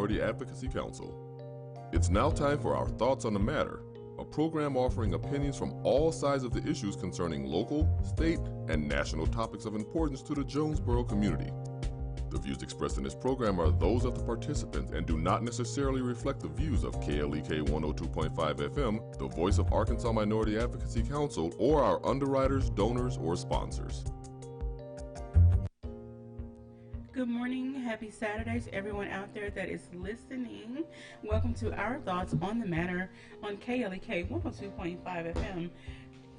Minority Advocacy Council. It's now time for our Thoughts on the Matter, a program offering opinions from all sides of the issues concerning local, state, and national topics of importance to the Jonesboro community. The views expressed in this program are those of the participants and do not necessarily reflect the views of KLEK 102.5 FM, the voice of Arkansas Minority Advocacy Council, or our underwriters, donors, or sponsors. Good morning, happy Saturday to everyone out there that is listening. Welcome to our Thoughts on the Matter on KLEK 102.5 FM.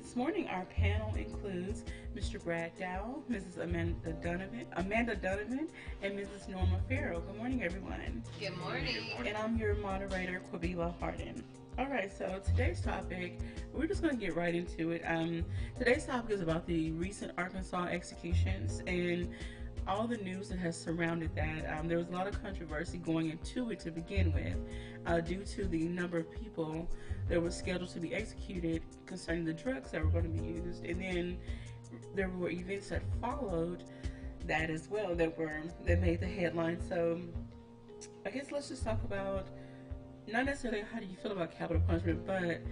This morning our panel includes Mr. Brad Dowell, Mrs. Amanda Donovan, and Mrs. Norma Farrell. Good morning, everyone. Good morning. And I'm your moderator, Quabila Harden. All right, so today's topic, we're just going to get right into it. Today's topic is about the recent Arkansas executions and all the news that has surrounded that. There was a lot of controversy going into it to begin with due to the number of people that were scheduled to be executed concerning the drugs that were going to be used. And then there were events that followed that as well that made the headline. So I guess let's just talk about not necessarily how do you feel about capital punishment, but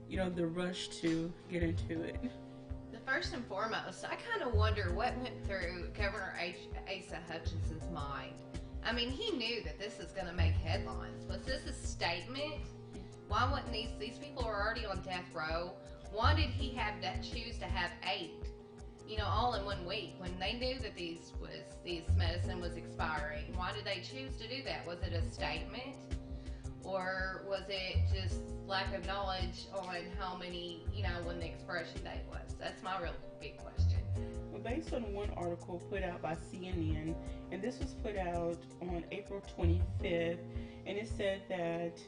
the rush to get into it. First and foremost, I kind of wonder what went through Governor Asa Hutchinson's mind. I mean, he knew that this is going to make headlines. Was this a statement? Why wouldn't these people are already on death row? Why did he choose to have 8, all in 1 week when they knew that these medicine was expiring? Why did they choose to do that? Was it a statement? Or was it just lack of knowledge on how many, when the expiration date was? That's my real big question. Well, based on one article put out by CNN, and this was put out on April 25th, and it said that,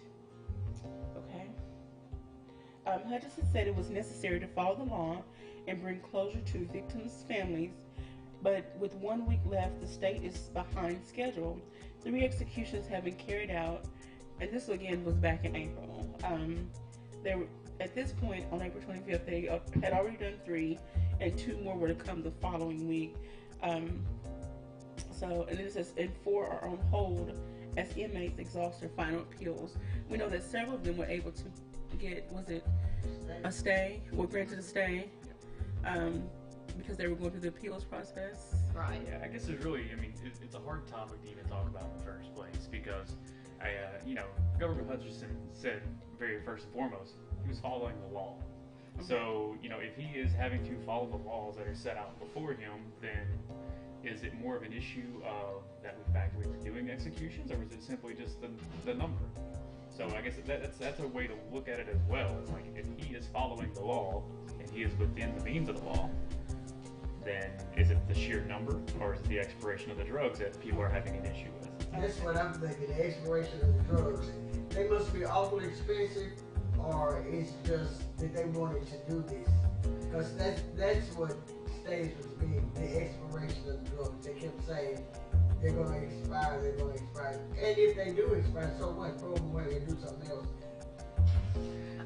Hutchinson said it was necessary to follow the law and bring closure to victims' families, but with 1 week left, the state is behind schedule. 3 executions have been carried out. And this again was back in April. At this point, on April 25th, they had already done 3, and 2 more were to come the following week. And it says, and 4 are on hold as inmates exhaust their final appeals. We know that several of them were able to get, a stay? Were granted a stay because they were going through the appeals process. Right. Yeah, I guess it's a hard topic to even talk about in the first place because Governor Hutchinson said very first and foremost, he was following the law. Okay. So, if he is having to follow the laws that are set out before him, then is it more of an issue of that the fact we were doing executions, or is it simply just the number? So I guess that's a way to look at it as well. It's like if he is following the law and he is within the means of the law, then is it the sheer number, or is it the expiration of the drugs that people are having an issue with? That's what I'm thinking, the expiration of the drugs. They must be awfully expensive, or it's just that they wanted to do this. Because that's what stays with me, the expiration of the drugs. They kept saying, they're going to expire. And if they do expire, so what? Throw them away and do something else.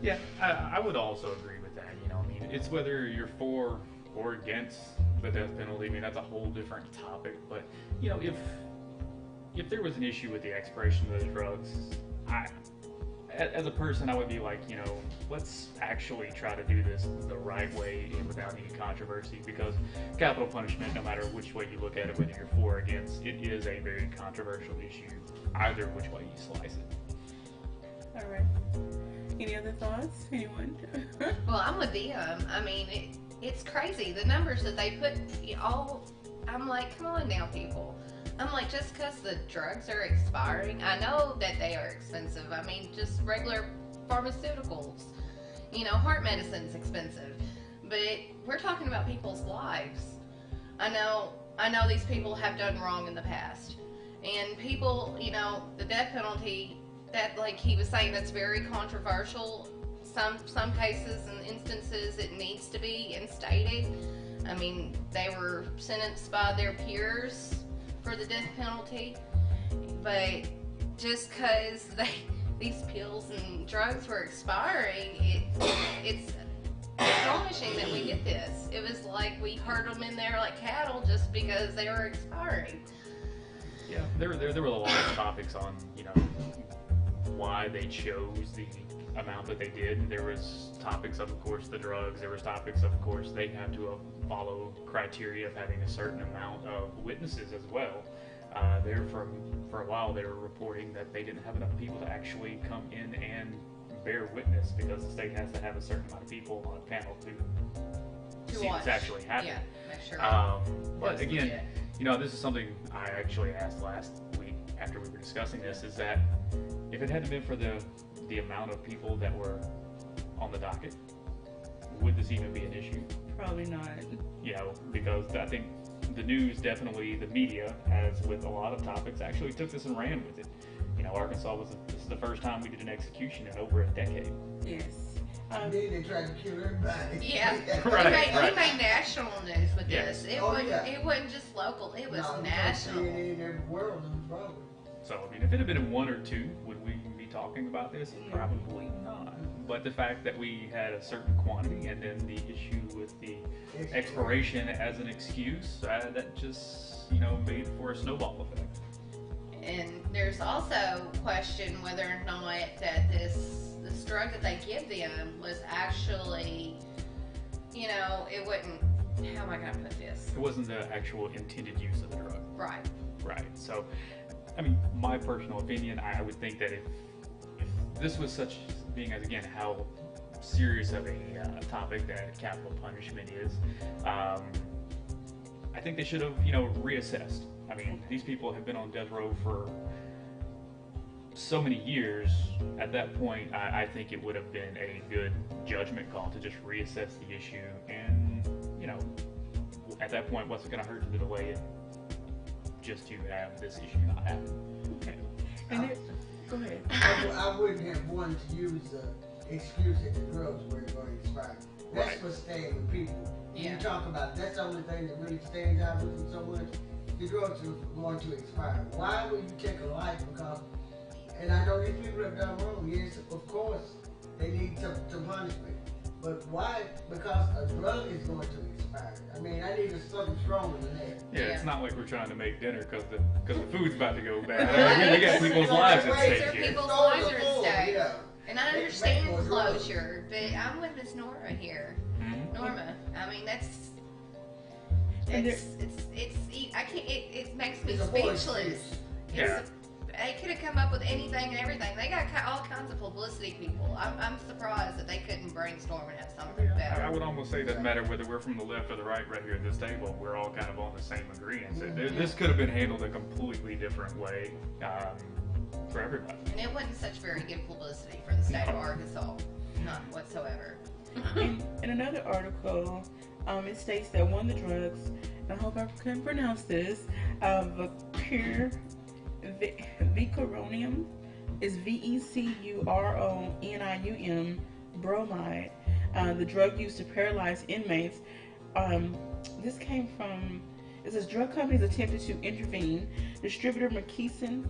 Yeah, I would also agree with that. It's whether you're for or against the death penalty. That's a whole different topic. But, if there was an issue with the expiration of the drugs, as a person, I would be like, let's actually try to do this the right way and without any controversy, because capital punishment, no matter which way you look at it, whether you're for or against, it is a very controversial issue, either which way you slice it. All right. Any other thoughts? Anyone? Well, I'm with them. It's crazy. The numbers that they put I'm like, come on now, people. I'm like, just because the drugs are expiring, I know that they are expensive. Just regular pharmaceuticals. Heart medicine's expensive. But we're talking about people's lives. I know these people have done wrong in the past. And people, the death penalty, that, like he was saying, that's very controversial. Some cases and instances it needs to be instated. They were sentenced by their peers for the death penalty, but just because these pills and drugs were expiring, it's astonishing that we did this. It was like we herd them in there like cattle just because they were expiring. Yeah, there were a lot of topics on, why they chose the amount that they did. There was topics of course, the drugs. There was topics, of course, they had to follow criteria of having a certain amount of witnesses as well. For a while, they were reporting that they didn't have enough people to actually come in and bear witness because the state has to have a certain amount of people on a panel to see what's actually happening. Yeah, make sure. But again, this is something I actually asked last week after we were discussing this, is that if it hadn't been for the amount of people that were on the docket, would this even be an issue? Probably not. Because I think the news, definitely the media, as with a lot of topics, actually took this and ran with it. Arkansas this is the first time we did an execution in over a decade. Yes. Then they tried to kill everybody. Yeah, Right. we made national news with Yes. this. It wasn't just local; it was national. In every world, probably. So, if it had been in one or two, would we be talking about this? Probably not. But the fact that we had a certain quantity, and then the issue with the expiration as an excuse, that just, made for a snowball effect. And there's also question whether or not that this drug that they give them was actually, it wouldn't. How am I going to put this? It wasn't the actual intended use of the drug. Right. Right. So, my personal opinion, I would think that if this was such, being as again how serious of a topic that capital punishment is, I think they should have, reassessed. These people have been on death row for so many years. At that point, I think it would have been a good judgment call to just reassess the issue, and at that point, what's it going to hurt to delay it just to have this issue not happen? Okay. And go ahead. I wouldn't have wanted to use the excuse that the drugs were going to expire. That's what's staying with people. When you talk about, that's the only thing that really stands out with you so much. The drugs are going to expire. Why would you take a life? Because, and I know these people have done wrong. Yes, of course, they need some punishment. But why? Because a drug is going to expire. I need something stronger than that. Yeah, it's not like we're trying to make dinner because the food's about to go bad. We got people's lives at stake here. People's lives are at stake. And I understand closure, but I'm with Miss Nora here. Norma, that's. It makes me speechless. They could have come up with anything and everything. They got all kinds of publicity people. I'm surprised that they couldn't brainstorm and have something better. I would almost say it doesn't matter whether we're from the left or the right here at this table. We're all kind of on the same agreement. This could have been handled a completely different way for everybody. And it wasn't such very good publicity for the state of Arkansas. None whatsoever. In another article, it states that one of the drugs, and I hope I can pronounce this, Vicuronium is VECURONIUM bromide, the drug used to paralyze inmates. This came from, it says drug companies attempted to intervene. Distributor McKesson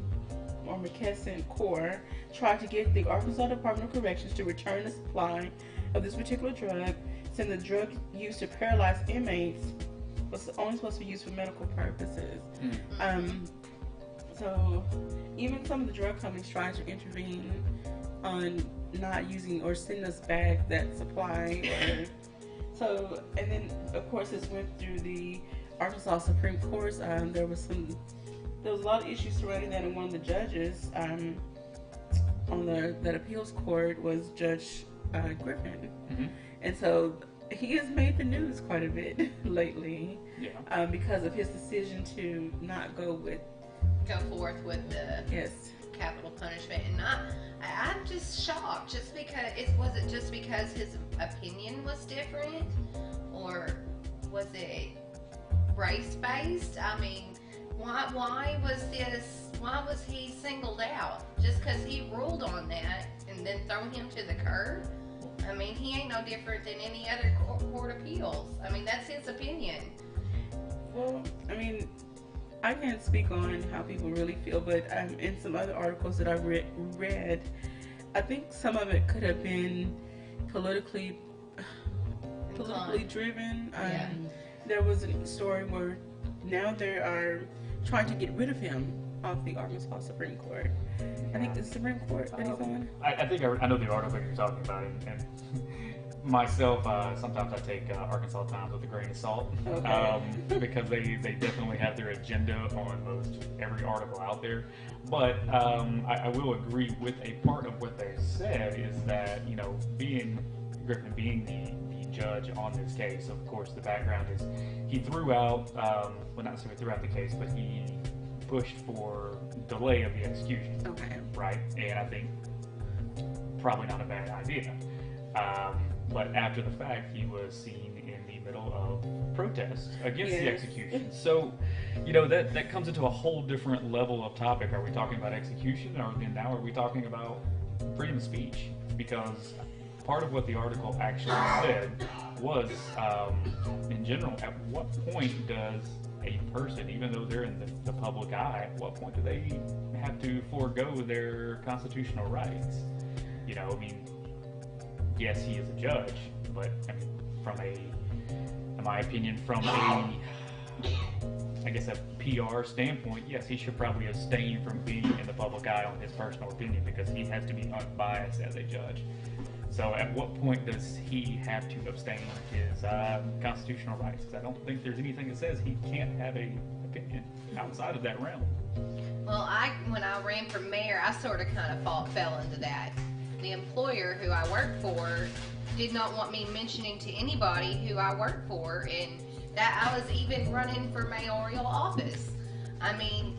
Corp tried to get the Arkansas Department of Corrections to return the supply of this particular drug, saying the drug used to paralyze inmates was only supposed to be used for medical purposes. So even some of the drug companies tried to intervene on not using or sending us back that supply. And then of course this went through the Arkansas Supreme Court. There was a lot of issues surrounding that, and one of the judges on that appeals court was Judge Griffin. And so he has made the news quite a bit lately because of his decision to not go forth with the capital punishment. And I'm just shocked, just because was it just because his opinion was different, or was it race based? Why was he singled out just because he ruled on that and then thrown him to the curb? He ain't no different than any other court appeals. That's his opinion. Well, I can't speak on how people really feel, but in some other articles that I read, I think some of it could have been politically driven. There was a story where now they are trying to get rid of him off the Arkansas Supreme Court. I think it's the Supreme Court that he's on. I think I know the article you're talking about, and myself, sometimes I take Arkansas Times with a grain of salt, Okay. because they definitely have their agenda on most every article out there. But I will agree with a part of what they said is that, Griffin being the judge on this case, of course, the background is he threw out, well, not necessarily threw out the case, but he pushed for delay of the execution. Okay. Right? And I think probably not a bad idea. But after the fact, he was seen in the middle of protests against the Yes. execution. So, that comes into a whole different level of topic. Are we talking about execution, or then now are we talking about freedom of speech? Because part of what the article actually said was, in general, at what point does a person, even though they're in the public eye, at what point do they have to forego their constitutional rights? Yes, he is a judge, but in my opinion, from a PR standpoint, yes, he should probably abstain from being in the public eye on his personal opinion because he has to be unbiased as a judge. So at what point does he have to abstain his constitutional rights? Because I don't think there's anything that says he can't have an opinion outside of that realm. Well, when I ran for mayor, I sort of kind of fell into that. The employer who I worked for did not want me mentioning to anybody who I worked for, and that I was even running for mayoral office. I mean,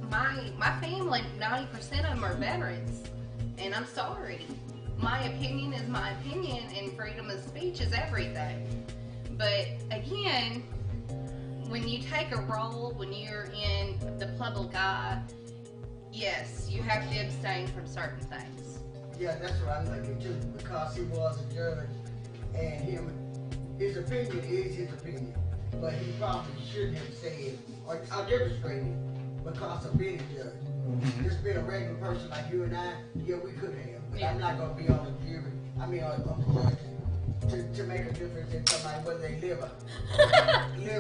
my family, 90% of them are veterans, and I'm sorry. My opinion is my opinion, and freedom of speech is everything. But again, when you take a role, when you're in the public eye, yes, you have to abstain from certain things. Yeah, that's what I'm thinking too, because he was a judge, and his opinion is his opinion, but he probably shouldn't have said or demonstrated because of being a judge. Just being a regular person like you and I, yeah, we could have, but I'm not going to be on the jury, on the judge to make a difference in somebody whether they live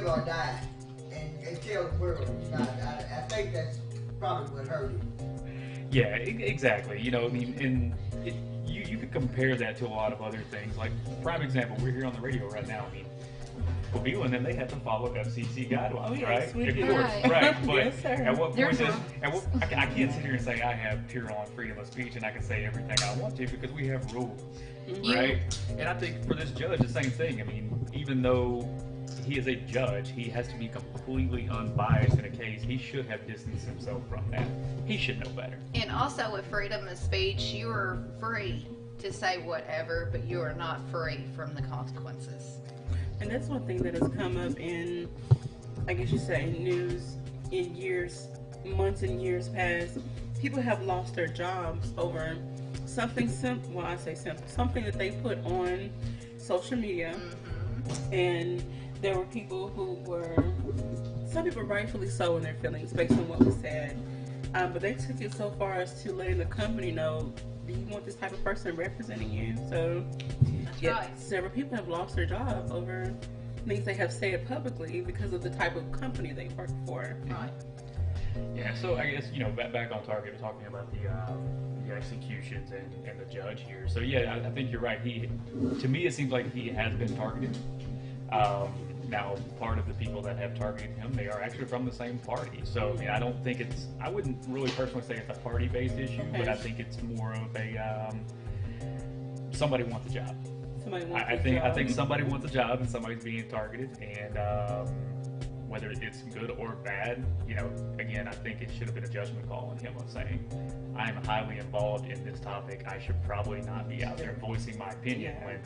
or die, and tell the world. I think that's probably what hurt him. Yeah, exactly. You could compare that to a lot of other things. Like, prime example, we're here on the radio right now. Pavila and them, they have to follow FCC guidelines, Oh, yes, right? we Of do. course, right. But Yes, sir. at what There's point I can't sit here and say I have pure on freedom of speech and I can say everything I want to because we have rules, right? And I think for this judge, the same thing. Even though he is a judge, he has to be completely unbiased in a case. He should have distanced himself from that. He should know better. And also with freedom of speech, you are free to say whatever, but you are not free from the consequences. And that's one thing that has come up in, I guess you say, news in months and years past. People have lost their jobs over something simple. Well, I say simple, something that they put on social media, and there were people some people rightfully so in their feelings based on what was said, but they took it so far as to letting the company know, do you want this type of person representing you? So, That's yeah, right. several people have lost their job over things they have said publicly because of the type of company they work for. Right. Yeah, so I guess, back on target, talking about the executions and the judge here. So yeah, I think you're right. To me, it seems like he has been targeted. Now, part of the people that have targeted him, they are actually from the same party. So, I wouldn't really personally say it's a party-based issue, but I think it's more of a, somebody wants a job. I think somebody wants a job and somebody's being targeted, and whether it's good or bad, again, I think it should have been a judgment call on him of saying, I am highly involved in this topic. I should probably not be out there voicing my opinion when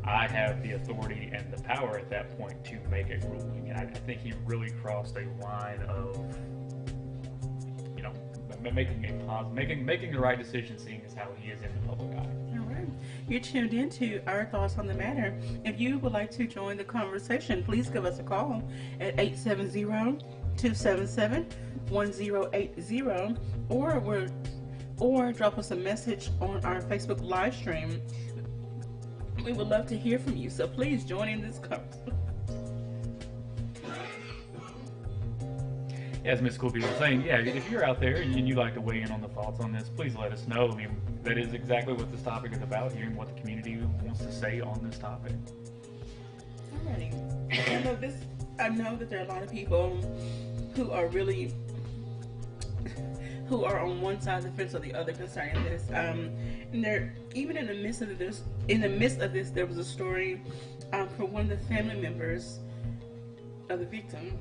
I have the authority and the power at that point to make a ruling. And I think he really crossed a line of, making the right decision, seeing as how he is in the public eye. All right. You're tuned into Our Thoughts on the Matter. If you would like to join the conversation, please give us a call at 870-277-1080 or drop us a message on our Facebook live stream. We would love to hear from you, so please join in this conversation. as Ms. Colby was saying, yeah, if you're out there and you'd like to weigh in on the thoughts on this, please let us know. I mean, that is exactly what this topic is about, hearing what the community wants to say on this topic. Alrighty. I know that there are a lot of people who are really who are on one side of the fence or the other concerning this. And they're even in the midst of this. In the midst of this, there was a story from one of the family members of the victim.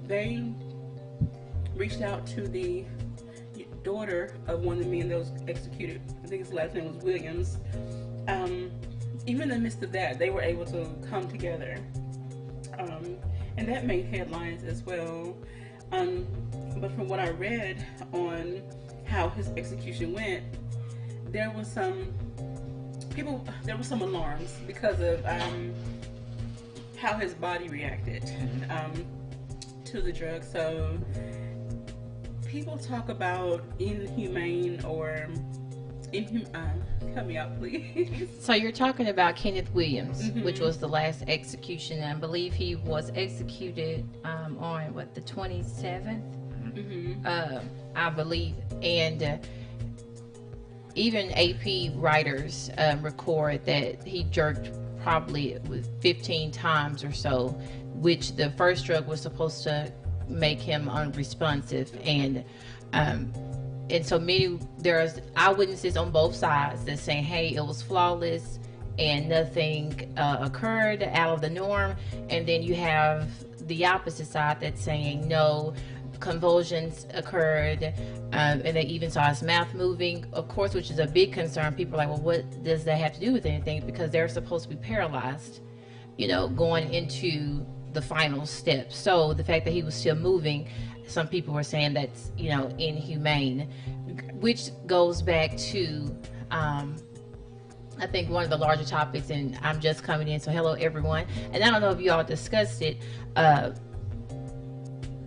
They reached out to the daughter of one of the men that was executed. I think his last name was Williams. Even in the midst of that, they were able to come together. And that made headlines as well. But from what I read on how his execution went, there was some alarms because of how his body reacted to the drug. So people talk about inhumane or help me out, please. So you're talking about Kenneth Williams, which was the last execution. I believe he was executed on the 27th, I believe. And even AP writers record that he jerked probably 15 times or so, which the first drug was supposed to make him unresponsive. And so there's eyewitnesses on both sides that saying, hey, it was flawless and nothing occurred out of the norm. And then you have the opposite side that's saying, no, convulsions occurred, and they even saw his mouth moving, of course, which is a big concern. People are like, well, what does that have to do with anything? Because they're supposed to be paralyzed, going into the final step. So the fact that he was still moving, some people were saying that's, inhumane, which goes back to, I think one of the larger topics, and I'm just coming in, so hello everyone. And I don't know if you all discussed it,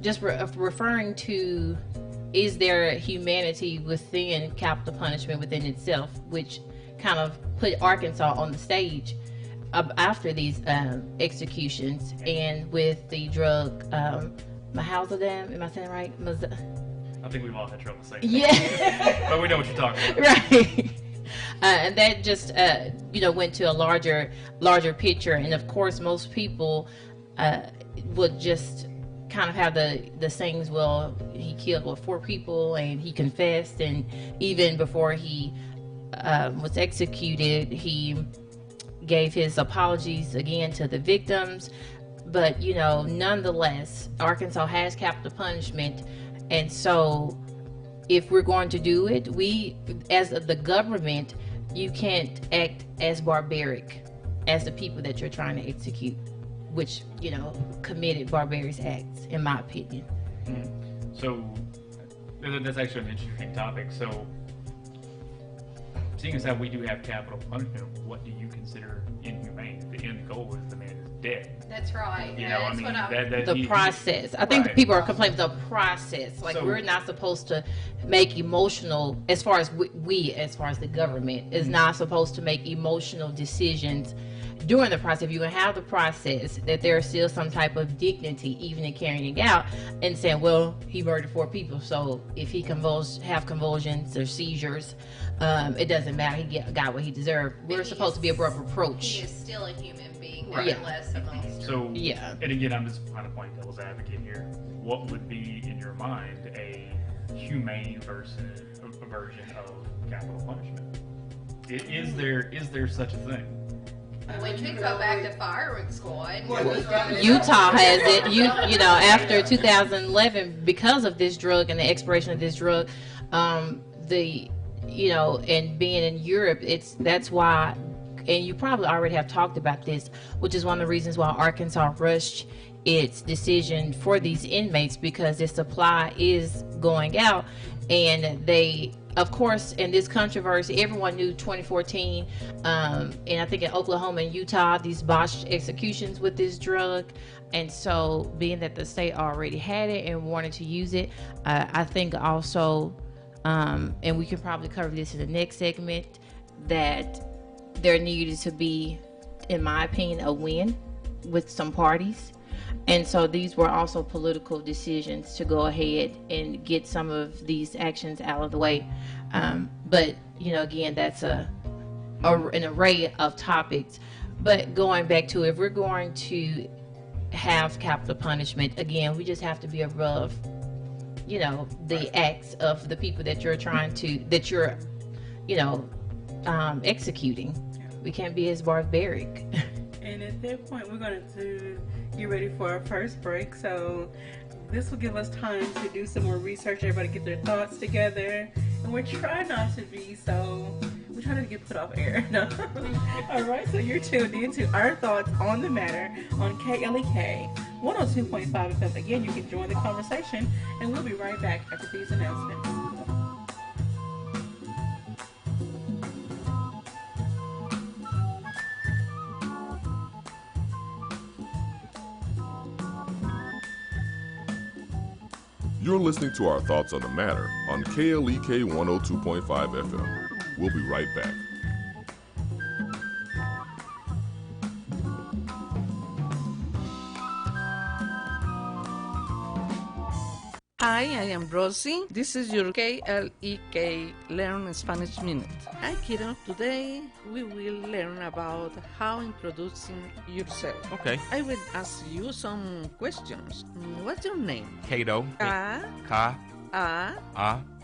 just referring to, is there humanity within capital punishment within itself, which kind of put Arkansas on the stage after these executions, and with the drug Mahaldam, am I saying it right? I think we've all had trouble saying yeah. But we know what you're talking about. Right. And that just, went to a larger picture. And of course, most people would just kind of have the sayings, well, he killed 4 people and he confessed. And even before he was executed, he gave his apologies again to the victims. But, nonetheless, Arkansas has capital punishment. And so if we're going to do it, we, as the government, you can't act as barbaric as the people that you're trying to execute, which, committed barbarous acts, in my opinion. So that's actually an interesting topic. So seeing as how we do have capital punishment, what do you consider inhumane? The end goal is the man is dead. That's right. The process. I think the people are complaining the process. Like, we're not supposed to make emotional, as far as as far as the government, is not supposed to make emotional decisions during the process. If you have the process, that there's still some type of dignity even in carrying it out, and saying, well, he murdered 4 people, so if he have convulsions or seizures, it doesn't matter, he got what he deserved. We're supposed to be above reproach. He is still a human being, Right. nevertheless, a monster. So, and again, I'm just trying to play devil's advocate here. What would be, in your mind, a humane version of capital punishment? Is there such a thing? We could go back to firing squad. Utah has it. After 2011, because of this drug and the expiration of this drug, and being in Europe, that's why. And you probably already have talked about this, which is one of the reasons why Arkansas rushed its decision for these inmates, because their supply is going out. And they, of course, in this controversy, everyone knew 2014, and I think in Oklahoma and Utah, these botched executions with this drug. And so being that the state already had it and wanted to use it, I think also, and we can probably cover this in the next segment, that there needed to be, in my opinion, a win with some parties. And so these were also political decisions to go ahead and get some of these actions out of the way. But, again, that's an array of topics. But going back to, if we're going to have capital punishment, again, we just have to be above, the acts of the people that you're executing. We can't be as barbaric. And at that point, we're going to get ready for our first break. So this will give us time to do some more research, everybody get their thoughts together. And we're trying not to be we're trying to get put off air. No. All right, so you're tuned into Our Thoughts on the Matter on KLEK 102.5 FM. Again, you can join the conversation, and we'll be right back after these announcements. You're listening to Our Thoughts on the Matter on KLEK 102.5 FM. We'll be right back. Hi, I am Rosie. This is your KLEK Learn Spanish Minute. Hi, kiddo. Today we will learn about how introducing yourself. Okay. I will ask you some questions. What's your name? Cato. K Ka. A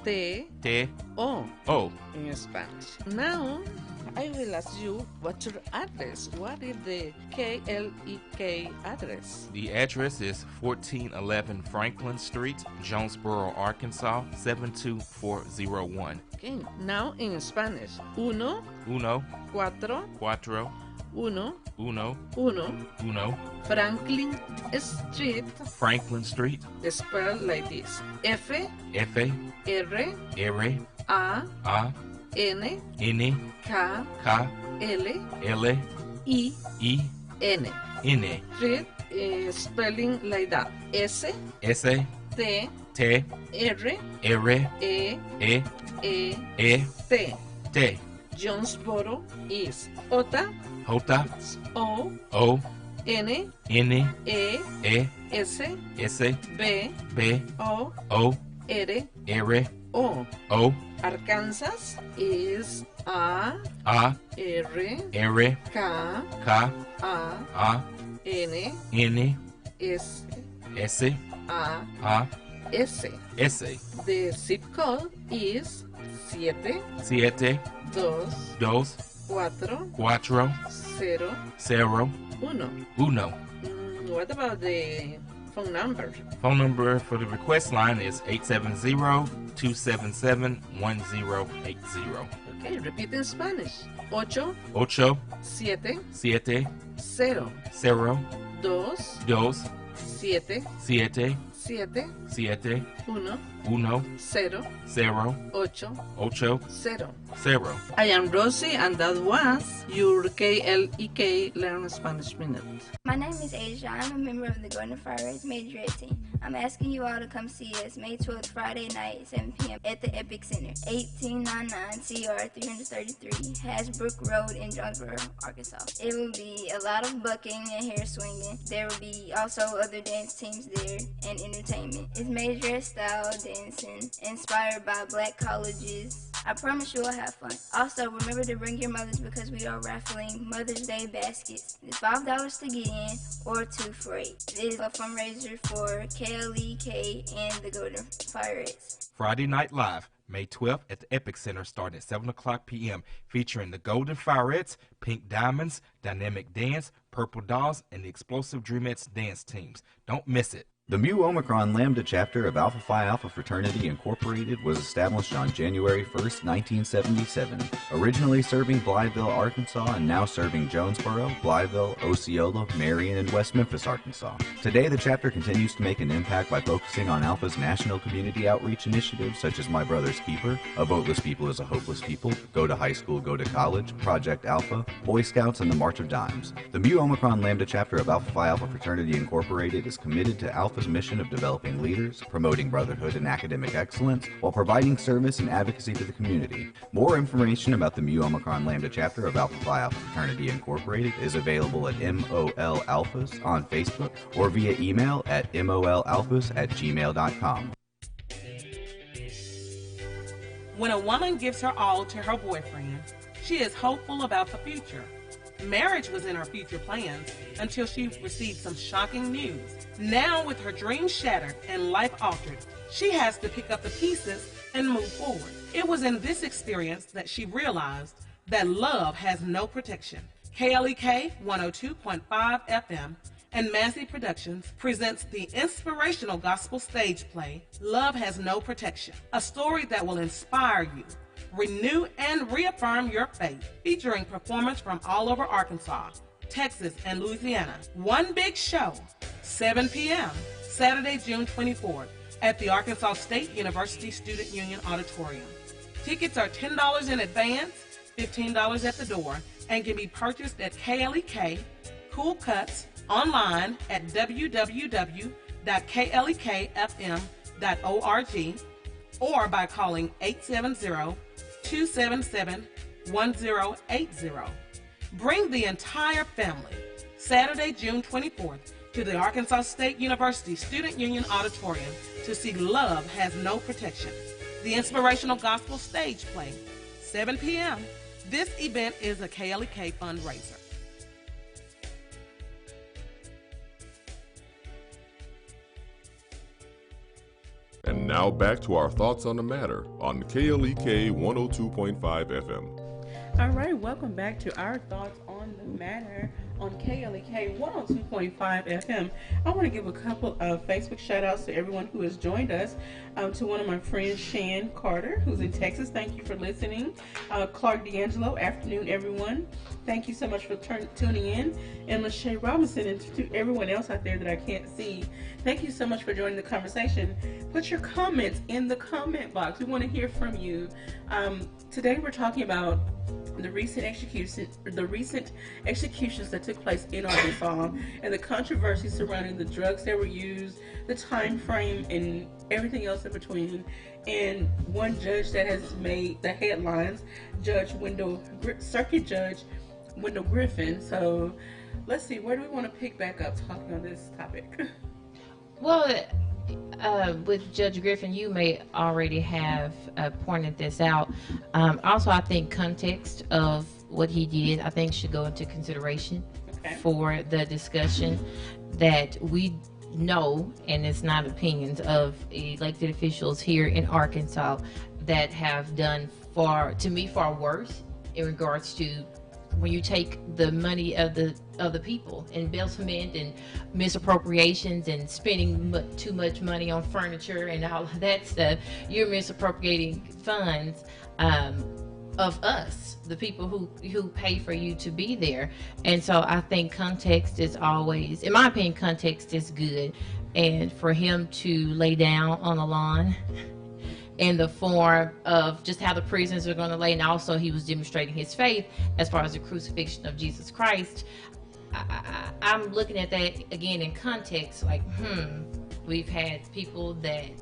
T Te. O O. in Spanish. Now I will ask you what's your address. What is the KLEK address? The address is 1411 Franklin Street, Jonesboro, Arkansas, 72401. Okay. Now in Spanish. Uno, cuatro, Cuatro, uno, Uno, Franklin Street, Franklin Street, spelled like this. F, F, R, R, A, A, N, N, K, K, L, L, I, I, N. N, Street, spelling like that. S, S, T, T, R, R, E, E, E, E, T. T. Jonesboro is J, J, O, O, N, N, E, E, S, S, B, B, O, O, R, R, O. O, Arkansas is A, A, R, R, K, K, A, A, N, N, S, S, A, A, S. S. The zip code is 7, 7, 2, 2, 4, 4, 0, 0, 1. 1. What about the phone number? Phone number for the request line is 870-277-1080. Okay, repeat in Spanish. 8, 8, 7, 7, 0, 0, 2, 2, 7, 7, 7, 7, 1, 1, 0, 0, 8, 8, 0. 0. I am Rosie, and that was your KLEK Learn Spanish Minute. My name is Asia. I'm a member of the Golden Fire Reds Majorette team. I'm asking you all to come see us May 12th, Friday night, 7 p.m. at the Epic Center, 1899 CR 333, Hasbrook Road in Jonesboro, Arkansas. It will be a lot of bucking and hair swinging. There will be also other dance teams there and entertainment. It's Majorette style dancing inspired by black colleges. I promise you will have fun. Also, remember to bring your mothers because we are raffling Mother's Day baskets. It's $5 to get in or 2 for 8. It is a fundraiser for KLEK and the Golden Fire Reds. Friday Night Live, May 12th at the Epic Center starting at 7 o'clock p.m. featuring the Golden Fireettes, Pink Diamonds, Dynamic Dance, Purple Dolls, and the Explosive Dreamettes dance teams. Don't miss it. The Mu Omicron Lambda chapter of Alpha Phi Alpha Fraternity Incorporated was established on January 1st, 1977, originally serving Blytheville, Arkansas, and now serving Jonesboro, Blytheville, Osceola, Marion, and West Memphis, Arkansas. Today, the chapter continues to make an impact by focusing on Alpha's national community outreach initiatives such as My Brother's Keeper, A Voteless People is a Hopeless People, Go to High School, Go to College, Project Alpha, Boy Scouts, and the March of Dimes. The Mu Omicron Lambda chapter of Alpha Phi Alpha Fraternity Incorporated is committed to Alpha Alpha's mission of developing leaders, promoting brotherhood and academic excellence, while providing service and advocacy to the community. More information about the Mu Omicron Lambda chapter of Alpha Phi Alpha Fraternity Incorporated is available at MOL Alphas on Facebook or via email at molalphas@gmail.com. When a woman gives her all to her boyfriend, she is hopeful about the future. Marriage was in her future plans until she received some shocking news. Now, with her dreams shattered and life altered, she has to pick up the pieces and move forward. It was in this experience that she realized that love has no protection. KLEK 102.5 FM and Massey Productions presents the inspirational gospel stage play, Love Has No Protection, a story that will inspire you, renew and reaffirm your faith, featuring performers from all over Arkansas, Texas, and Louisiana. One big show, 7 p.m., Saturday, June 24th, at the Arkansas State University Student Union Auditorium. Tickets are $10 in advance, $15 at the door, and can be purchased at KLEK, Cool Cuts, online at www.klekfm.org or by calling 870-277-1080. Bring the entire family Saturday, June 24th to the Arkansas State University Student Union Auditorium to see Love Has No Protection, the inspirational gospel stage play, 7 p.m. This event is a KLEK fundraiser. And now back to our thoughts on the matter on KLEK 102.5 FM. All right, welcome back to our thoughts on the matter on KLEK 102.5 FM. I want to give a couple of Facebook shout outs to everyone who has joined us. To one of my friends, Shan Carter, who's in Texas. Thank you for listening. Clark D'Angelo, afternoon, everyone. Thank you so much for tuning in. And Lachey Robinson, and to everyone else out there that I can't see, thank you so much for joining the conversation. Put your comments in the comment box. We want to hear from you. Today we're talking about the recent executions that took place in Arkansas and the controversy surrounding the drugs that were used, the time frame, and everything else in between. And one judge that has made the headlines, Circuit Judge Wendell Griffin. So let's see, where do we want to pick back up talking on this topic? Well, with Judge Griffin, you may already have pointed this out. Also, I think context of what he did, I think, should go into consideration for the discussion that we know, and it's not opinions, of elected officials here in Arkansas that have done far worse in regards to when you take the money of the people, embezzlement and misappropriations and spending too much money on furniture and all of that stuff. You're misappropriating funds of us, the people who pay for you to be there. And so I think context is always, in my opinion, context is good. And for him to lay down on the lawn in the form of just how the prisoners are going to lay, and also he was demonstrating his faith as far as the crucifixion of Jesus Christ. I'm looking at that again in context, like, we've had people that,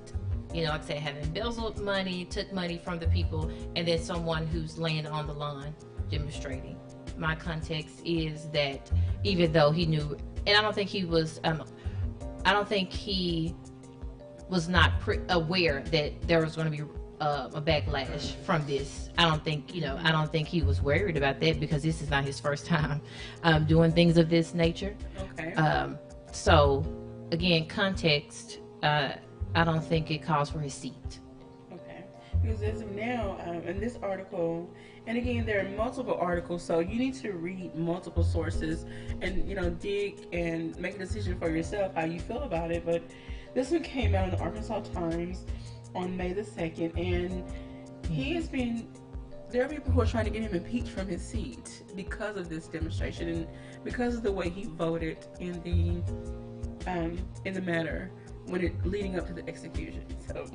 like I said, have embezzled money, took money from the people, and then someone who's laying on the lawn demonstrating. My context is that even though he knew, and I don't think he was not aware that there was going to be a backlash from this. I don't think he was worried about that, because this is not his first time doing things of this nature. Okay. So again, context, I don't think it calls for his seat. Okay. Because as of now, in this article, and again, there are multiple articles, so you need to read multiple sources and, dig and make a decision for yourself how you feel about it. But this one came out in the Arkansas Times on May the 2nd, and there are people who are trying to get him impeached from his seat because of this demonstration and because of the way he voted in the matter leading up to the execution. So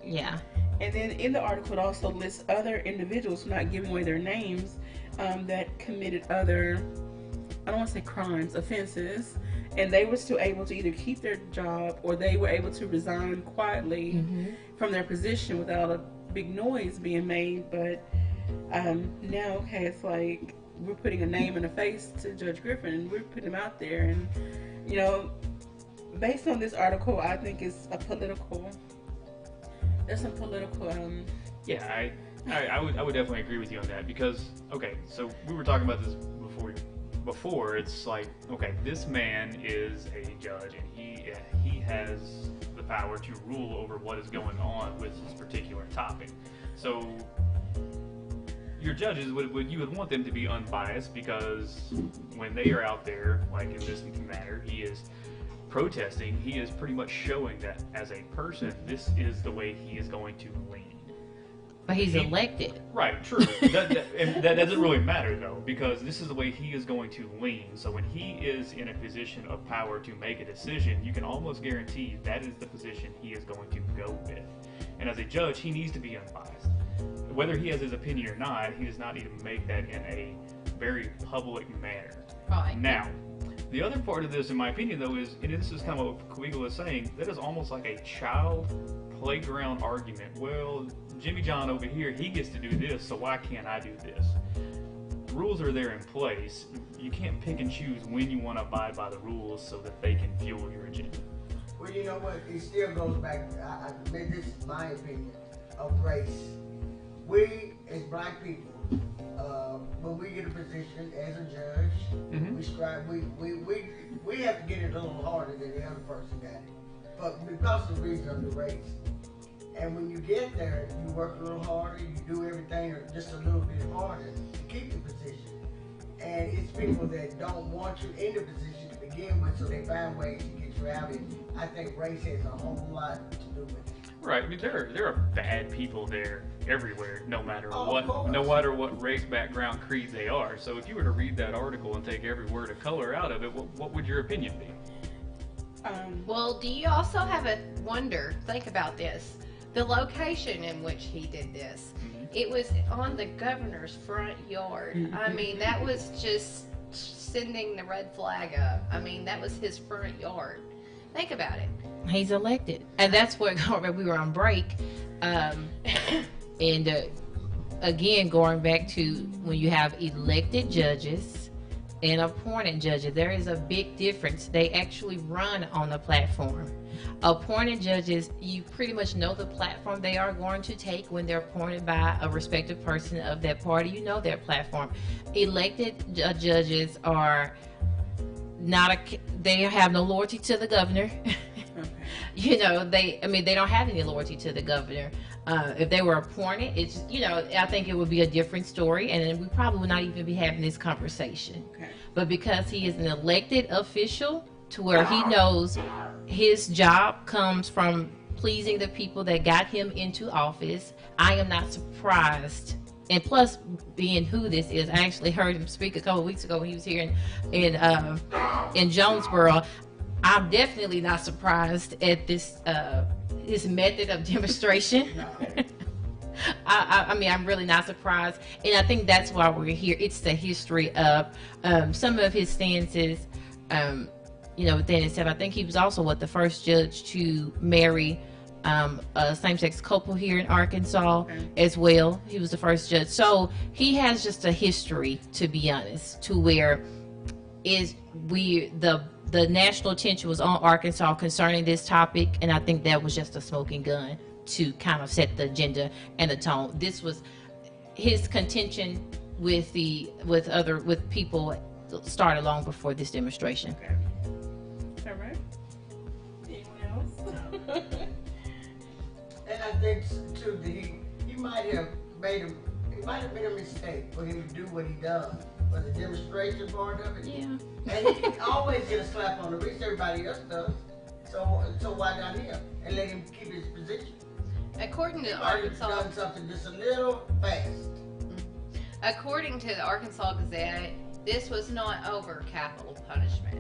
yeah. And then in the article, it also lists other individuals, not giving away their names, that committed other, I don't want to say crimes, offenses, and they were still able to either keep their job or they were able to resign quietly from their position without a big noise being made. But now, okay, it's like we're putting a name and a face to Judge Griffin, and we're putting him out there. And you know, based on this article, I think it's a political. There's some political. Yeah, I would definitely agree with you on that, because okay, so we were talking about this before. It's like, okay, this man is a judge, and he has the power to rule over what is going on with this particular topic. So your judges you would want them to be unbiased, because when they are out there, like in this matter, he is protesting, he is pretty much showing that as a person, this is the way he is going to lean. But he's elected. Right, true. And that doesn't really matter, though, because this is the way he is going to lean. So when he is in a position of power to make a decision, you can almost guarantee that is the position he is going to go with. And as a judge, he needs to be unbiased. Whether he has his opinion or not, he does not need to make that in a very public manner. Right. Now, the other part of this, in my opinion, though, is, and this is kind of what Kawigla is saying, that is almost like a child playground argument. Well, Jimmy John over here, he gets to do this, so why can't I do this? The rules are there in place. You can't pick and choose when you want to abide by the rules so that they can fuel your agenda. Well, you know what? It still goes back. This is my opinion of race. We, as black people, when we get a position as a judge, we strive. We have to get it a little harder than the other person got it, but because of the reason of the race. And when you get there, you work a little harder, you do everything just a little bit harder to keep the position. And it's people that don't want you in the position to begin with, so they find ways to get you out of it. I think race has a whole lot to do with it. Right. I mean, there are bad people there everywhere, no matter what race, background, creed they are. So if you were to read that article and take every word of color out of it, what would your opinion be? Well, do you also have a wonder? Think about this. The location in which he did this. It was on the governor's front yard. I mean, that was just sending the red flag up. I mean, that was his front yard. Think about it. He's elected. And that's what we were on break. Again, going back to when you have elected judges and appointed judges, there is a big difference. They actually run on the platform. Appointed judges, you pretty much know the platform they are going to take when they're appointed by a respective person of that party. You know their platform. Elected judges are they have no loyalty to the governor. You know, they don't have any loyalty to the governor. If they were appointed, it's, I think it would be a different story, and we probably would not even be having this conversation. Okay. But because he is an elected official, to where he knows his job comes from pleasing the people that got him into office, I am not surprised. And plus, being who this is, I actually heard him speak a couple of weeks ago when he was here in Jonesboro. I'm definitely not surprised at this his method of demonstration. I mean, I'm really not surprised, and I think that's why we're here. It's the history of some of his stances. Within himself. I think he was also the first judge to marry a same-sex couple here in Arkansas as well. He was the first judge. So he has just a history, to be honest, to where the national attention was on Arkansas concerning this topic, and I think that was just a smoking gun to kind of set the agenda and the tone. This was his contention with people started long before this demonstration. Okay. All right. Anyone else? And I think too that he might have made a mistake for him to do what he done. For the demonstration part of it. Yeah. And he can always get a slap on the wrist. Everybody else does. So why not him? And let him keep his position. According to the Arkansas, done something just a little fast. According to the Arkansas Gazette, this was not over capital punishment.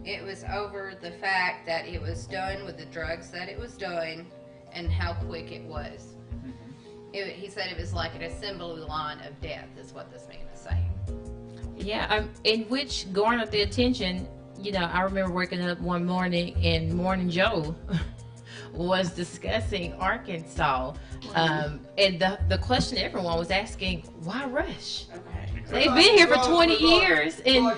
It was over the fact that it was done with the drugs that it was done and how quick it was. He said it was like an assembly line of death, is what this man is saying. Yeah, in which garnered the attention I remember waking up one morning and Morning Joe was discussing Arkansas. And the question everyone was asking, why rush? Okay. They've been here for 20 years. And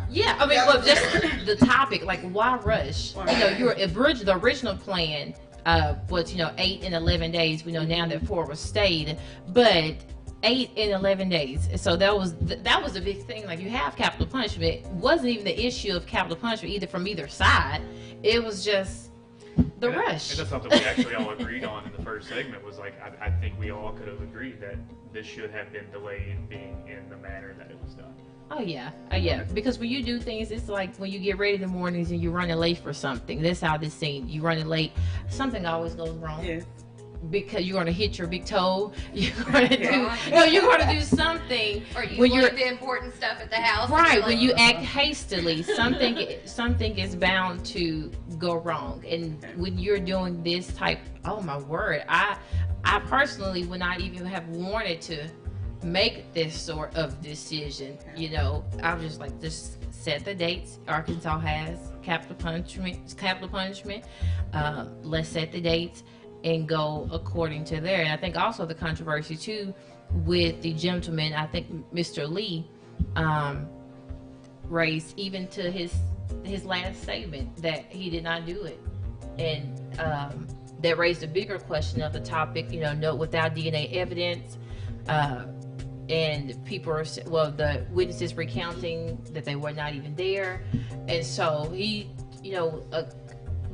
yeah, I mean, well, just the topic, like, why rush? The original plan was, 8 and 11 days. We know now that 4 was stayed, but 8 and 11 days. So that was a big thing. Like, you have capital punishment. It wasn't even the issue of capital punishment either from either side. It was just the rush. And that's something we actually all agreed on in the first segment. Was like, I think we all could have agreed that this should have been delayed, being in the manner that it was done. Oh yeah, because when you do things, it's like when you get ready in the mornings and you're running late for something. That's how this scene. You running late, something always goes wrong. Yeah. Because you're gonna hit your big toe. You're gonna do something. Or you leave the important stuff at the house. Right, when you act hastily, something is bound to go wrong. And when you're doing this type, oh my word, I personally, when I even have wanted to make this sort of decision, I'm just like, just set the dates. Arkansas has capital punishment. Let's set the dates and go according to there. And I think also the controversy too with the gentleman, I think Mr. Lee raised even to his last statement that he did not do it. And that raised a bigger question of the topic, no, without DNA evidence. And people are, the witnesses recounting that they were not even there. And so he,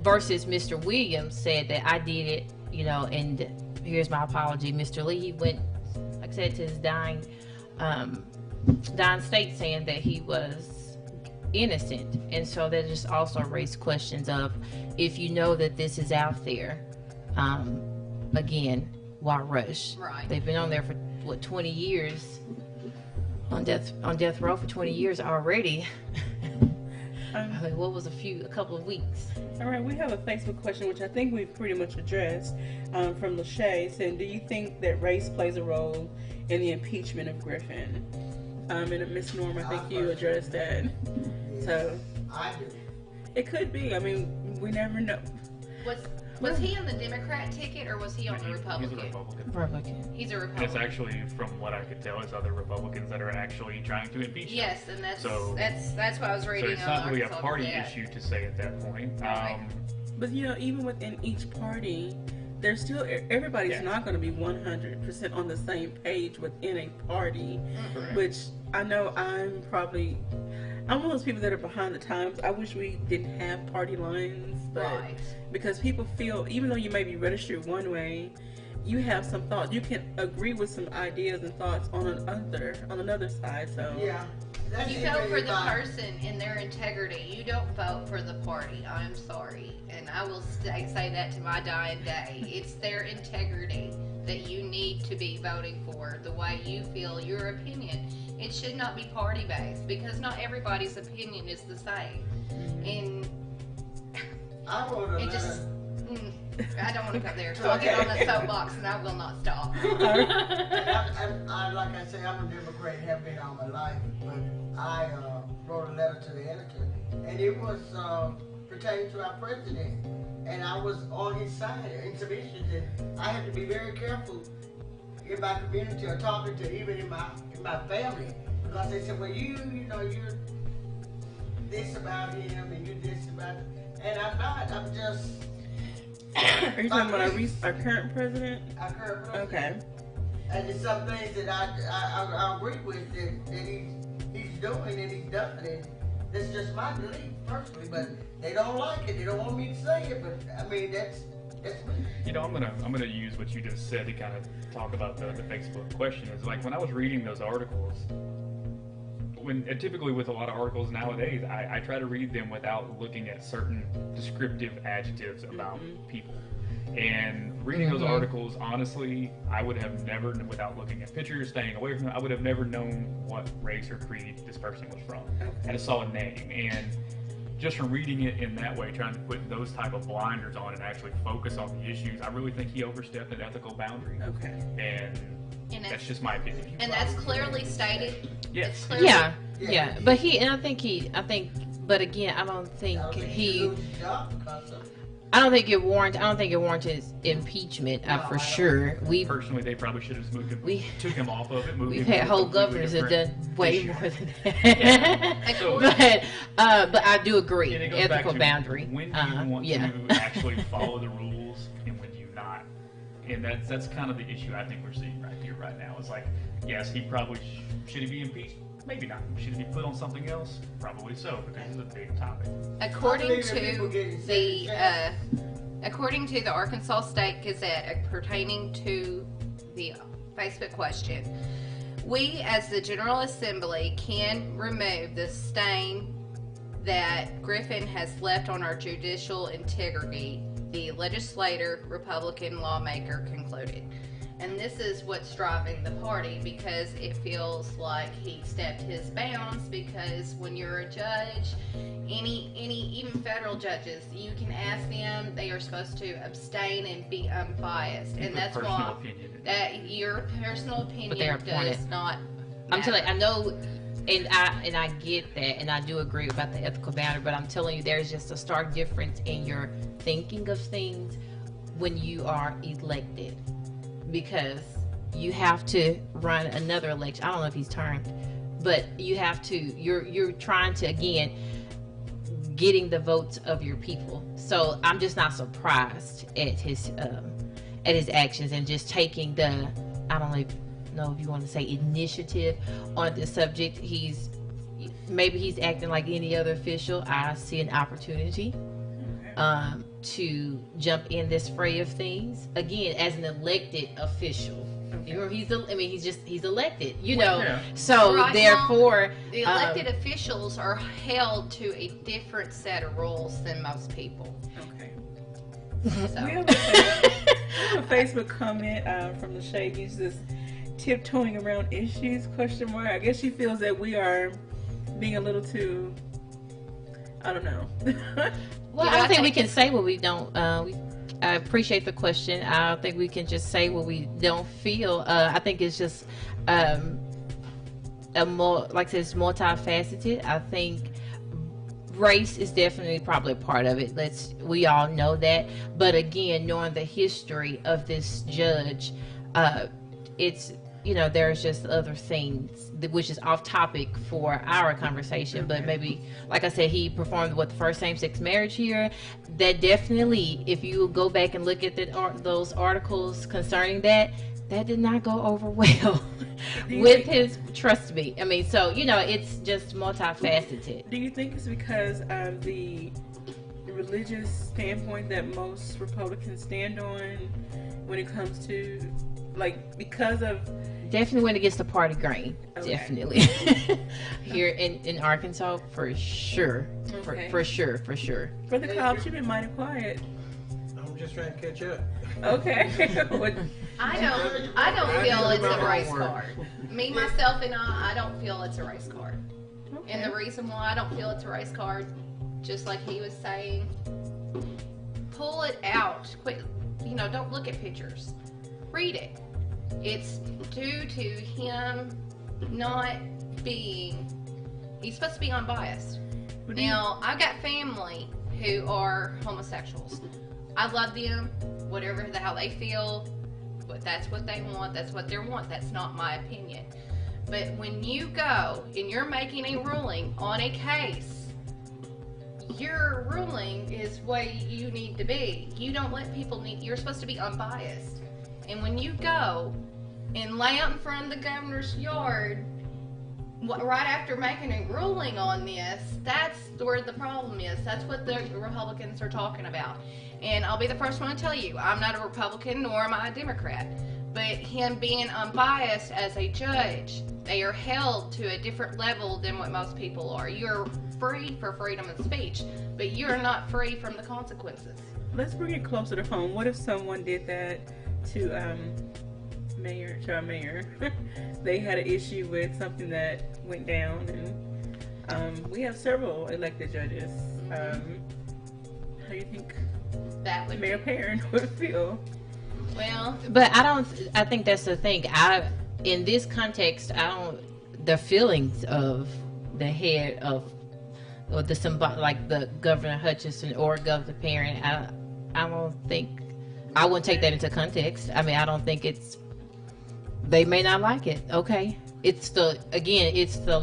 versus Mr. Williams said that I did it, and here's my apology. Mr. Lee, he went, like I said, to his dying state saying that he was innocent. And so that just also raised questions of, if you know that this is out there, again, why rush? Right. They've been on there for 20 years, on death row for 20 years already. What was a couple of weeks? All right, we have a Facebook question, which I think we've pretty much addressed, from Lachey, saying, do you think that race plays a role in the impeachment of Griffin? And Miss Norm, I think you addressed that. Yes, So I do. it could be. I mean, we never know. Was he on the Democrat ticket or was he on the Republican? He's a Republican. Republican. He's a And it's Republican. actually, from what I could tell, it's other Republicans that are actually trying to impeach him. Yes, and that's So- that's what I was So reading it's on not really a Arkansas party Gazette. issue to say at that point. Right. But even within each party, there's still everybody's Yeah. not going to be 100% on the same page within a party. Correct. Which I know I'm one of those people that are behind the times. I wish we didn't have party lines, but Right. because people feel, even though you may be registered one way, you have some thoughts. You can agree with some ideas and thoughts on another side. So Yeah. That's You it, vote for the everybody. person and their integrity. You don't vote for the party. I'm sorry. And I will say that to my dying day. It's their integrity that you need to be voting for, the way you feel, your opinion. It should not be party based because not everybody's opinion is the same. And I wrote a it letter. just, I don't want to go there. So I'll get on that soapbox and I will not stop. I like I say, I'm a Democrat, have been all my life, but I wrote a letter to the editor, and it was pertaining to our president, and I was on his side in some issues, and I had to be very careful in my community or talking to even in my family, because they said, well, you're this about him and you're this about it, and I'm not. I'm just. are you talking about our current president? Our current president. Okay. And there's some things that I agree with that he's doing and he's done, and that's just my belief personally. But they don't like it. They don't want me to say it. But I mean, that's me. I'm gonna use what you just said to kind of talk about the Facebook question. Is like when I was reading those articles, and typically with a lot of articles nowadays, I try to read them without looking at certain descriptive adjectives about people. And reading those articles, honestly, I would have never, without looking at pictures, staying away from them, I would have never known what race or creed this person was from. I just saw a name, and just from reading it in that way, trying to put those type of blinders on and actually focus on the issues, I really think he overstepped an ethical boundary. Okay. And that's just my opinion. And that's clearly stated. Yes. It's clearly, Yeah. But I think But again, I don't think I don't think he. lose his job because of it. I don't think it warranted impeachment. For sure, Personally, they probably should have just took him off of it. We've had whole governors that done way more than that. Yeah. But I do agree. And it goes Ethical back to boundary. When do you want to actually follow the rules, and when do you not? And that's kind of the issue I think we're seeing right here, right now. It's like, yes, he probably should he be impeached? Maybe not. Should he be put on something else? Probably so, because it's a big topic. According to the Arkansas State Gazette pertaining to the Facebook question, we as the General Assembly can remove the stain that Griffin has left on our judicial integrity, the legislator Republican lawmaker concluded. And this is what's driving the party, because it feels like he stepped his bounds, because when you're a judge, any even federal judges, you can ask them, they are supposed to abstain and be unbiased. And that's why that your personal opinion does not matter. I'm telling you, I know, and I get that, and I do agree about the ethical boundary, but I'm telling you, there's just a stark difference in your thinking of things when you are elected. Because you have to run another election. I don't know if he's turned, but you have to. You're trying to, again, getting the votes of your people. So I'm just not surprised at his actions and just taking the, I don't even know if you want to say, initiative on this subject. Maybe he's acting like any other official. I see an opportunity to jump in this fray of things again as an elected official. He's elected, so right therefore now, the elected officials are held to a different set of rules than most people. So. We have a Facebook comment from the Shade uses tiptoeing around issues ? I guess she feels that we are being a little too, I don't know. Well, I don't think we can say what we don't. I appreciate the question. I don't think we can just say what we don't feel. I think it's just like I said, it's multifaceted. I think race is definitely probably a part of it. We all know that. But again, knowing the history of this judge, it's, there's just other things which is off topic for our conversation. But maybe, like I said, he performed the first same-sex marriage here. That definitely, if you go back and look at those articles concerning that did not go over well with his, trust me. I mean, so, it's just multifaceted. Do you think it's because of the religious standpoint that most Republicans stand on when it comes to, because of... Definitely when it gets to party grain. Okay. Definitely. Here in Arkansas, for sure. Okay. For sure. For the cops, you've been mighty quiet. I'm just trying to catch up. Okay. I don't feel it's a race card. Me, myself, and I don't feel it's a race card. Okay. And the reason why I don't feel it's a race card, just like he was saying, pull it out. Quit. Don't look at pictures. Read it. It's due to him not being, he's supposed to be unbiased. Now, I've got family who are homosexuals. I love them, whatever the hell they feel, but that's what they want, that's what they want. That's not my opinion. But when you go and you're making a ruling on a case, your ruling is what you need to be. You don't let people you're supposed to be unbiased. And when you go and lay out in front of the governor's yard right after making a ruling on this, that's where the problem is. That's what the Republicans are talking about. And I'll be the first one to tell you, I'm not a Republican nor am I a Democrat. But him being unbiased as a judge, they are held to a different level than what most people are. You're free for freedom of speech, but you're not free from the consequences. Let's bring it closer to home. What if someone did that to our mayor? They had an issue with something that went down, and we have several elected judges. How do you think that would Mayor Perrin would feel? Well, but I think that's the thing. In this context, the feelings of the head of or the symbol, like the Governor Hutchinson or Governor Parent. I don't think I wouldn't take that into context. I mean, I don't think it's. They may not like it. Okay, it's the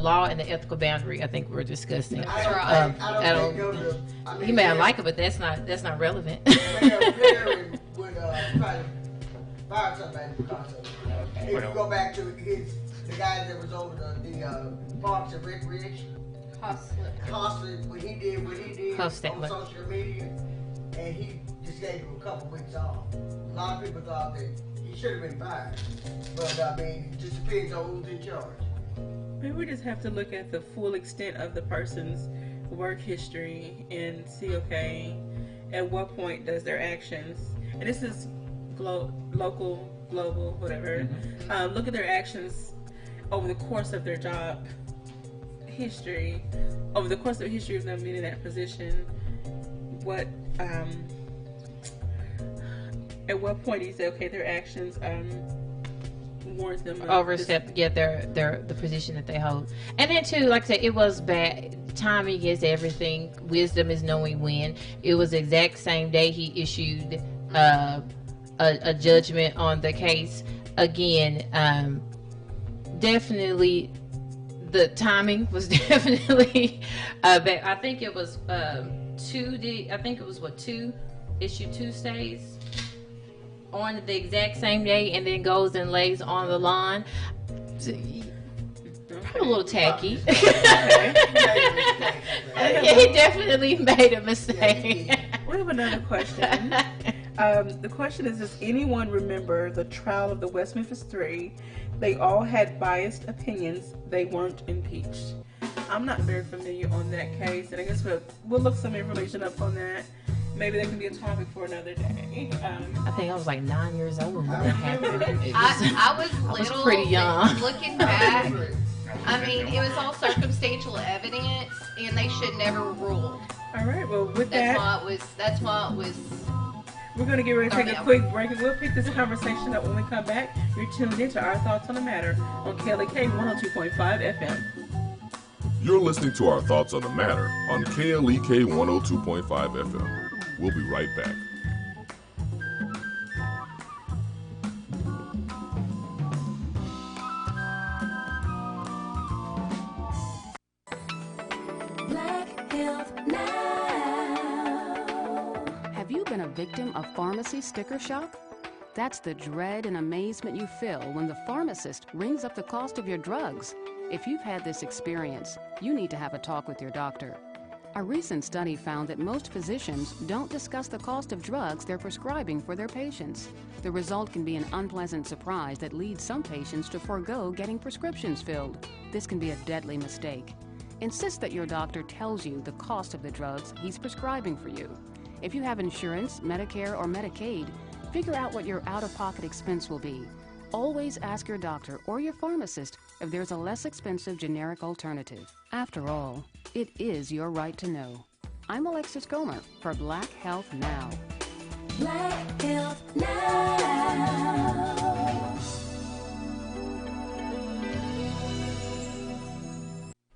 law and the ethical boundary. I think we're discussing. I don't think he may not like it, but that's not relevant. Mayor would try to fire somebody because of it. If you go back to the guy that was over the Parks and Recreation, Costly, what he did on social media, and he just gave him a couple weeks off. A lot of people thought that he should have been fired, but I mean, it just depends on who's in charge. Maybe we just have to look at the full extent of the person's work history and see, okay, at what point does their actions, and this is local, global, whatever, look at their actions over the course of their job history, over the course of the history of them being in that position. What at what point do you say, okay, their actions warrant them overstep the position that they hold? And then too, like I said, it was bad. Timing is everything. Wisdom is knowing when. It was the exact same day he issued a judgment on the case. Again, definitely the timing was definitely bad. I think it was issued 2 stays on the exact same day, and then goes and lays on the lawn. Probably a little tacky. Yeah, he definitely made a mistake. We have another question. The question is, does anyone remember the trial of the West Memphis Three? They all had biased opinions. They weren't impeached. I'm not very familiar on that case, and I guess we'll look some information up on that. Maybe that can be a topic for another day. I think I was like 9 years old when that happened. I was little. I was pretty young. Looking back, I mean, it was all circumstantial evidence, and they should never ruled. All right. Well, with that's why it was. We're going to get ready to take a quick break, and we'll pick this conversation up when we come back. You're tuned into Our Thoughts on the Matter on KLEK 102.5 FM. You're listening to Our Thoughts on the Matter on KLEK 102.5 FM. We'll be right back. Black Health Now. Have you been a victim of pharmacy sticker shock? That's the dread and amazement you feel when the pharmacist rings up the cost of your drugs. If you've had this experience, you need to have a talk with your doctor. A recent study found that most physicians don't discuss the cost of drugs they're prescribing for their patients. The result can be an unpleasant surprise that leads some patients to forego getting prescriptions filled. This can be a deadly mistake. Insist that your doctor tells you the cost of the drugs he's prescribing for you. If you have insurance, Medicare, or Medicaid, figure out what your out-of-pocket expense will be. Always ask your doctor or your pharmacist if there's a less expensive generic alternative. After all, it is your right to know. I'm Alexis Gomer for Black Health Now. Black Health Now.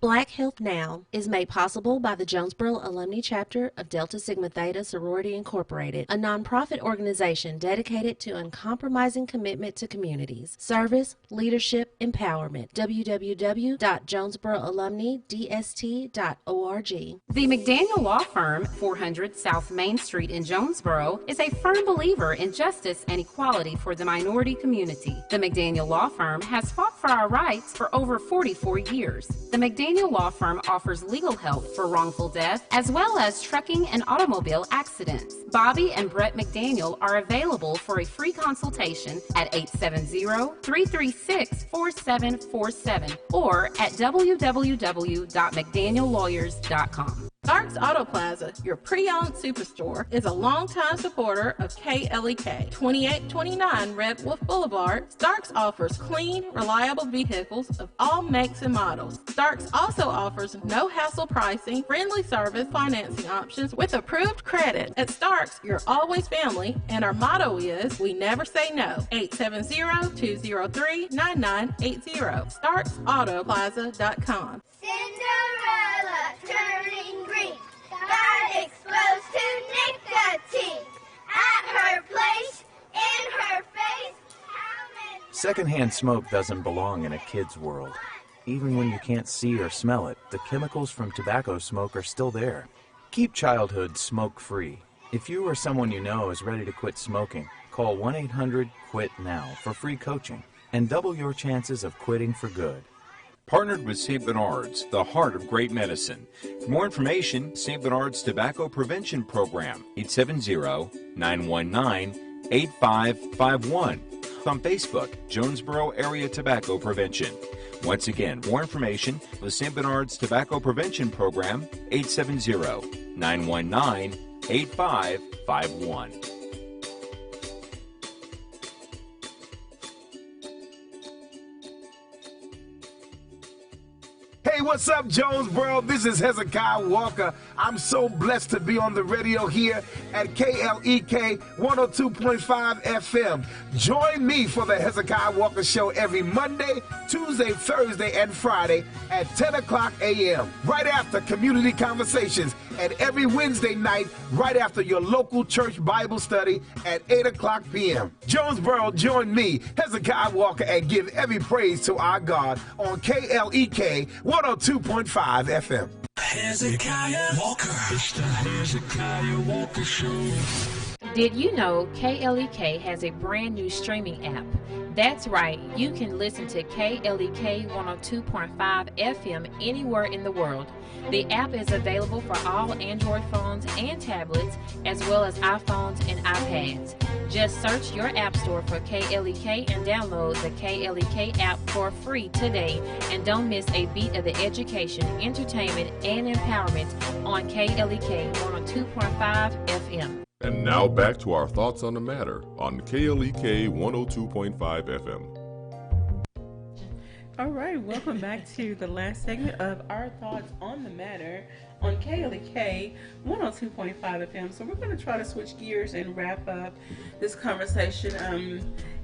Black Health Now is made possible by the Jonesboro Alumni Chapter of Delta Sigma Theta Sorority Incorporated, a nonprofit organization dedicated to uncompromising commitment to communities, service, leadership, empowerment. www.jonesboroalumnidst.org. The McDaniel Law Firm, 400 South Main Street in Jonesboro, is a firm believer in justice and equality for the minority community. The McDaniel Law Firm has fought for our rights for over 44 years. The McDaniel Law Firm offers legal help for wrongful death as well as trucking and automobile accidents. Bobby and Brett McDaniel are available for a free consultation at 870-336-4747 or at www.mcdaniellawyers.com. Starks Auto Plaza, your pre-owned superstore, is a longtime supporter of KLEK. 2829 Red Wolf Boulevard, Starks offers clean, reliable vehicles of all makes and models. Starks also offers no-hassle pricing, friendly service, financing options with approved credit. At Starks, you're always family, and our motto is, we never say no. 870-203-9980. StarksAutoPlaza.com. Cinderella turning Secondhand smoke doesn't belong in a kid's world. Even when you can't see or smell it, the chemicals from tobacco smoke are still there. Keep childhood smoke-free. If you or someone you know is ready to quit smoking, call 1-800-QUIT-NOW for free coaching and double your chances of quitting for good. Partnered with St. Bernard's, the heart of great medicine. For more information, St. Bernard's Tobacco Prevention Program, 870-919-8551. On Facebook, Jonesboro Area Tobacco Prevention. Once again, more information with St. Bernard's Tobacco Prevention Program, 870-919-8551. Hey, what's up, Jonesboro? This is Hezekiah Walker. I'm so blessed to be on the radio here at KLEK 102.5 FM. Join me for the Hezekiah Walker Show every Monday, Tuesday, Thursday, and Friday at 10 o'clock a.m. right after Community Conversations, and every Wednesday night right after your local church Bible study at 8 o'clock p.m. Jonesboro, join me, Hezekiah Walker, and give every praise to our God on KLEK 102.5 FM. Hezekiah Walker. It's the Hezekiah Walker Show. Did you know KLEK has a brand new streaming app? That's right, you can listen to KLEK 102.5 FM anywhere in the world. The app is available for all Android phones and tablets, as well as iPhones and iPads. Just search your app store for KLEK and download the KLEK app for free today. And don't miss a beat of the education, entertainment, and empowerment on KLEK 102.5 FM. And now back to our thoughts on the matter on KLEK 102.5 FM. All right, welcome back to the last segment of our thoughts on the matter on KLEK 102.5 FM. So we're going to try to switch gears and wrap up this conversation.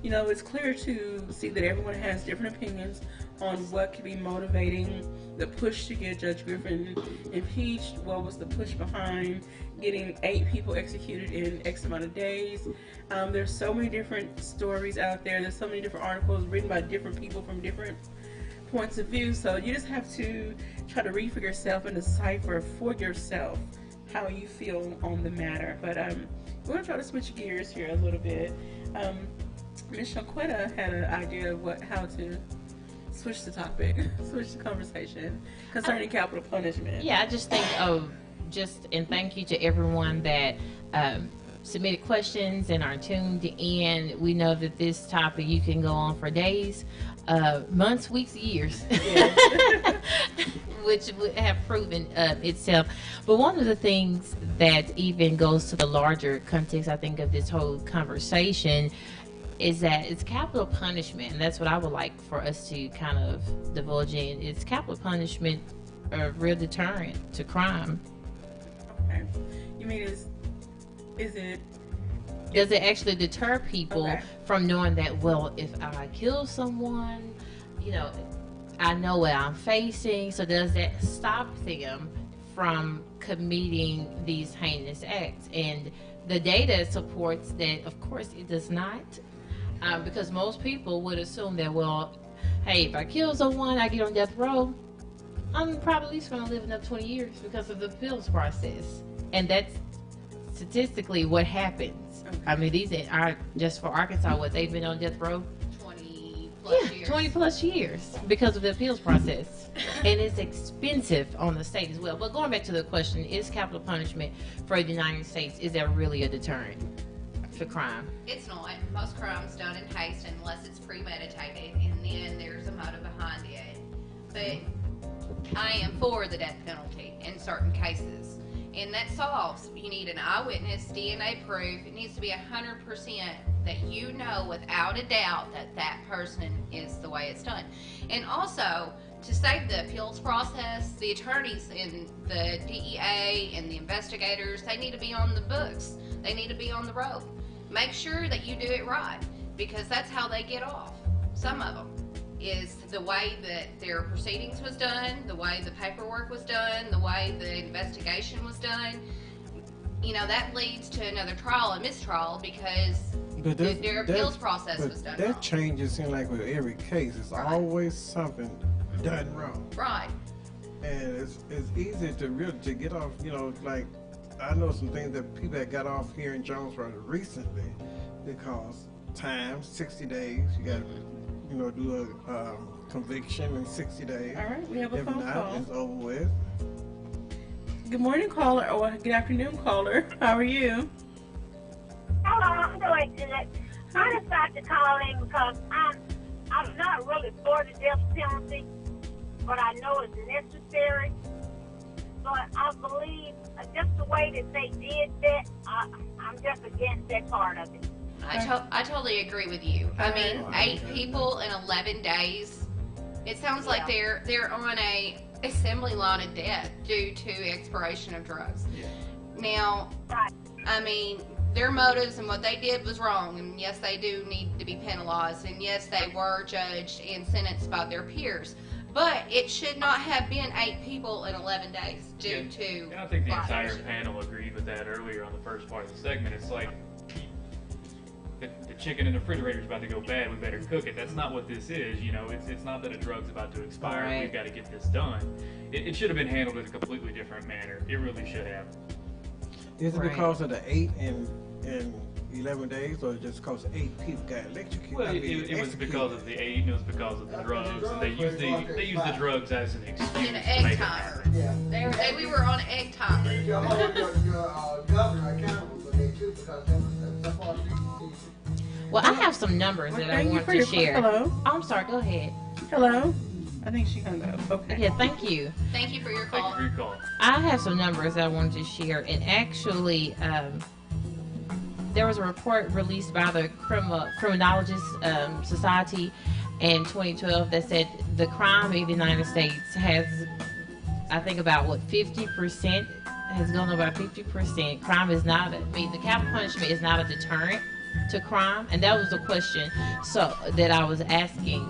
It's clear to see that everyone has different opinions on what could be motivating the push to get Judge Griffin impeached. What was the push behind getting 8 people executed in X amount of days? There's so many different stories out there. There's so many different articles written by different people from different points of view. So you just have to try to read for yourself and decipher for yourself how you feel on the matter. But we're going to try to switch gears here a little bit. Ms. Shaquetta had an idea of how to switch the topic, switch the conversation concerning capital punishment. Yeah, I just think and thank you to everyone that submitted questions and are tuned in. We know that this topic, you can go on for days, months, weeks, years, which would have proven itself. But one of the things that even goes to the larger context, I think, of this whole conversation is that it's capital punishment, and that's what I would like for us to kind of divulge in. It's capital punishment a real deterrent to crime? Okay. You mean does it actually deter people from knowing that, well, if I kill someone, I know what I'm facing, so does that stop them from committing these heinous acts? And the data supports that, of course, it does not. Because most people would assume that, well, hey, if I kill someone, I get on death row, I'm probably at least going to live another 20 years because of the appeals process. And that's statistically what happens. Okay. I mean, these are, just for Arkansas, what they've been on death row? 20 plus years. 20 plus years because of the appeals process. And it's expensive on the state as well. But going back to the question, is capital punishment for the United States, is that really a deterrent to crime? It's not. Most crimes done in haste unless it's premeditated, and then there's a motive behind it. But I am for the death penalty in certain cases, and that solves. You need an eyewitness, DNA proof. It needs to be 100% that you know without a doubt that that person is the way it's done. And also, to save the appeals process, the attorneys and the DEA and the investigators, they need to be on the books. They need to be on the road. Make sure that you do it right, because that's how they get off. Some of them is the way that their proceedings was done, the way the paperwork was done, the way the investigation was done. That leads to another trial and mistrial, because But Their appeals process but was done that wrong. changes seem like with every case. It's always something done wrong. Right. And it's easy to get off, like I know some things that people that got off here in Jonesboro recently because time, 60 days, you got to, do a conviction in 60 days. All right, we have a if phone not, call. it's over with. Good morning, caller, or good afternoon, caller. How are you? Hello, I'm doing good. I decided to call in because I'm not really for the death penalty, but I know it's necessary. But I believe just the way that they did that, I'm just against that part of it. I totally agree with you. I mean, 8 people in 11 days. It sounds like they're on a assembly line of death due to expiration of drugs. Now, I mean, their motives and what they did was wrong, and yes, they do need to be penalized, and yes, they were judged and sentenced by their peers. But it should not have been 8 people in 11 days due to. And I think the entire panel agreed with that earlier on the first part of the segment. It's like the chicken in the refrigerator is about to go bad. We better cook it. That's not what this is. It's not that a drug's about to expire. Right. We've got to get this done. It should have been handled in a completely different manner. It really should have. Is it because of the 8 in 11 days, or just because 8 people got electrocuted? Well, it was because of the 8, and it was because of the drugs, and they used the drugs as an excuse An to egg make it timer. matter. We were on an egg timer. Your governor accountable for that too, because that's part of the Well, I have some numbers that I Thank you want for to your share. hello. Oh, I'm sorry. Go ahead. Hello. I think she hung up. Okay. Yeah, thank you. Thank you for your call. I have some numbers I wanted to share, and actually, there was a report released by the Criminologist Society in 2012 that said the crime in the United States has, I think, about 50% has gone about 50%. Crime is not. The capital punishment is not a deterrent to crime, and that was the question that I was asking.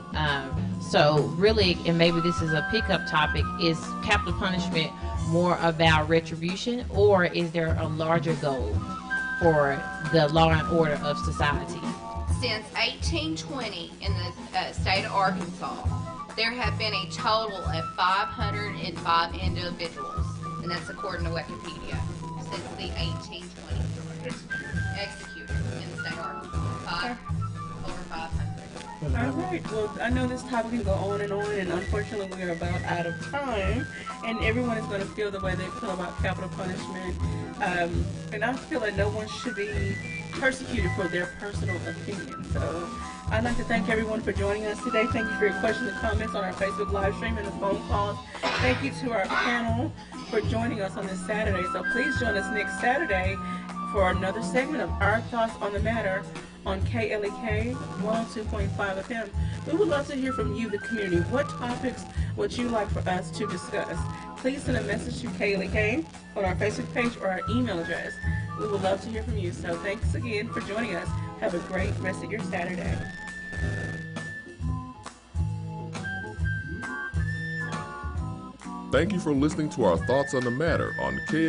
So really, and maybe this is a pickup topic, is capital punishment more about retribution, or is there a larger goal for the law and order of society? Since 1820 in the state of Arkansas, there have been a total of 505 individuals, and that's according to Wikipedia, since the 1820s. Executed in the state of Arkansas. Over 500. All right. Well, I know this topic can go on, and unfortunately, we are about out of time. And everyone is going to feel the way they feel about capital punishment. And I feel that no one should be persecuted for their personal opinion. So I'd like to thank everyone for joining us today. Thank you for your questions and comments on our Facebook live stream and the phone calls. Thank you to our panel for joining us on this Saturday. So please join us next Saturday for another segment of Our Thoughts on the Matter on KLEK 102.5 FM. We would love to hear from you, the community. What topics would you like for us to discuss? Please send a message to KLEK on our Facebook page or our email address. We would love to hear from you. So thanks again for joining us. Have a great rest of your Saturday. Thank you for listening to our Thoughts on the Matter on KLEK